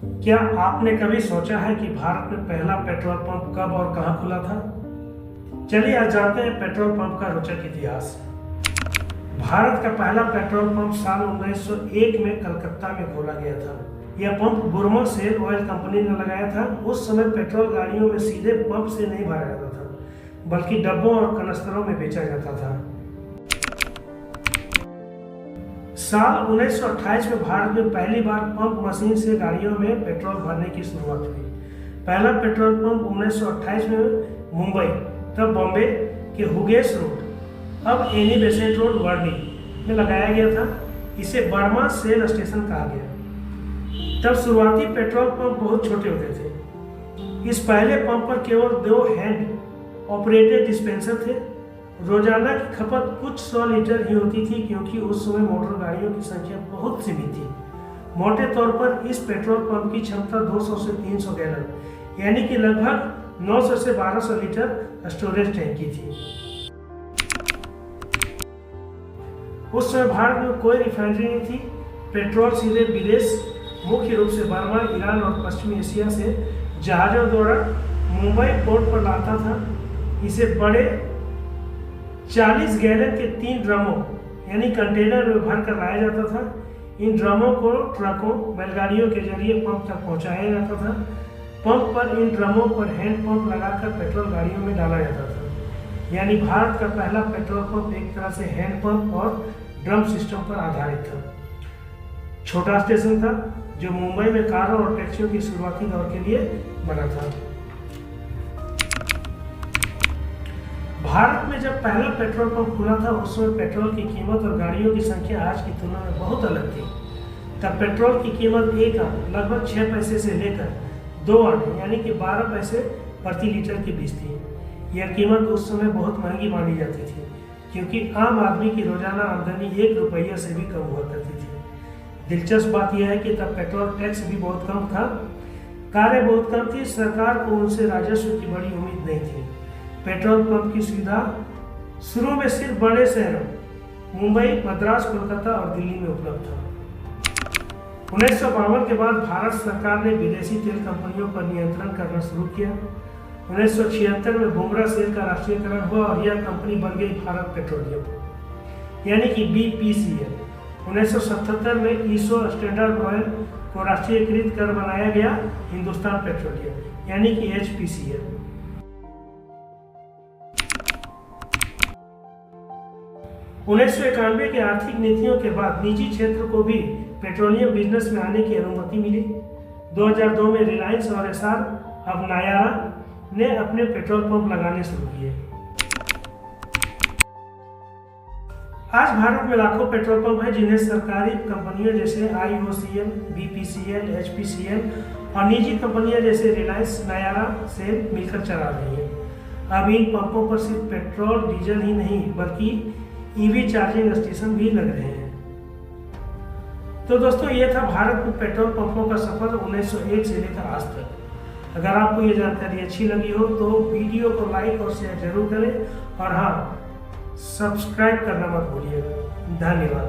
क्या आपने कभी सोचा है कि भारत में पहला पेट्रोल पंप कब और कहां खुला था? चलिए आज जानते हैं पेट्रोल पंप का रोचक इतिहास। भारत का पहला पेट्रोल पंप साल 1901 में कलकत्ता में खोला गया था। यह pump Burma shell oil company ने लगाया था। उस समय पेट्रोल गाड़ियों में सीधे पंप से नहीं भरा जाता था, बल्कि डब्बों और कनस्तरों में बेचा जाता था। साल 1928 में भारत में पहली बार पंप मशीन से गाड़ियों में पेट्रोल भरने की शुरुआत हुई। पहला पेट्रोल पंप 1928 में मुंबई, तब बॉम्बे के हुगेस रोड, अब एनी बेसेंट रोड, वर्ली में लगाया गया था। इसे बर्मा शेल स्टेशन कहा गया। तब शुरुआती पेट्रोल पंप बहुत छोटे होते थे। इस पहले पंप पर केवल 2 हैंड ऑपरेटेड डिस्पेंसर थे। रोजाना की खपत कुछ 100 लीटर ही होती थी, क्योंकि उस समय मोटर गाड़ियों की संख्या बहुत सीमित थी। मोटे तौर पर इस पेट्रोल पंप की क्षमता 200 से 300 गैलन, यानी कि लगभग 900 से 1200 लीटर स्टोरेज टैंक की थी। उस समय भारत में कोई रिफाइनरी नहीं थी। पेट्रोल सीधे विदेश, मुख्य रूप से बर्मा, ईरान और पश्चिमी एशिया से जहाजों द्वारा मुंबई पोर्ट पर लाता था। इसे बड़े 40 गैलन के 3 ड्रमों यानी कंटेनर में भर कर लाया जाता था। इन ड्रमों को ट्रकों, बैलगाड़ियों के जरिए पंप तक पहुंचाया जाता था। पंप पर इन ड्रमों पर हैंड पंप लगाकर पेट्रोल गाड़ियों में डाला जाता था। यानी भारत का पहला पेट्रोल पंप एक तरह से हैंड पंप और ड्रम सिस्टम पर आधारित था। छोटा स्टेशन था जो मुंबई में कारों और टैक्सियों की शुरुआती दौर के लिए बना था। भारत में जब पहला पेट्रोल पंप खुला था, उस समय पेट्रोल की कीमत और गाड़ियों की संख्या आज की तुलना में बहुत अलग थी। तब पेट्रोल की कीमत 1 आने लगभग 6 पैसे से लेकर 2 आने यानी कि 12 पैसे प्रति लीटर के बीच थी। यह कीमत उस समय बहुत महंगी मानी जाती थी, क्योंकि आम आदमी की रोजाना आमदनी 1 रुपया से भी कम हुआ करती थी। दिलचस्प बात यह है कि तब पेट्रोल टैक्स भी बहुत कम था, कारें बहुत कम थी, सरकार को उनसे राजस्व की बड़ी उम्मीद नहीं थी। पेट्रोल पंप की सुविधा शुरू में सिर्फ बड़े शहरों मुंबई, मद्रास, कोलकाता और दिल्ली में उपलब्ध था। 1952 के बाद भारत सरकार ने विदेशी तेल कंपनियों पर नियंत्रण करना शुरू किया। 1976 में बुमरा सेल का राष्ट्रीयकरण हुआ और यह कंपनी बन गई भारत पेट्रोलियम यानी कि BPCL। 1977 में ईसो स्टैंडर्ड ऑयल को राष्ट्रीयकृत कर बनाया गया हिंदुस्तान पेट्रोलियम यानी कि HPCL। 1991 के आर्थिक नीतियों के बाद निजी क्षेत्र को भी पेट्रोलियम बिजनेस में आने की अनुमति मिली। 2002 में रिलायंस और एस्सार, अब नायारा ने अपने पेट्रोल पंप लगाने शुरू किए। आज भारत में लाखों पेट्रोल पंप हैं, जिन्हें सरकारी कंपनियों जैसे IOCL, BPCL, HPCL और निजी कंपनियां जैसे रिलायंस, नायारा, सेल मिलकर चला रही हैं। अब इन पंपों पर सिर्फ पेट्रोल, डीजल ही नहीं बल्कि EV चार्जिंग स्टेशन भी लग रहे हैं। तो दोस्तों, ये था भारत में पेट्रोल पंपों का सफर 1901 से लेकर आज तक। अगर आपको ये जानकारी अच्छी लगी हो तो वीडियो को लाइक और शेयर जरूर करें, और हाँ, सब्सक्राइब करना मत भूलिएगा। धन्यवाद।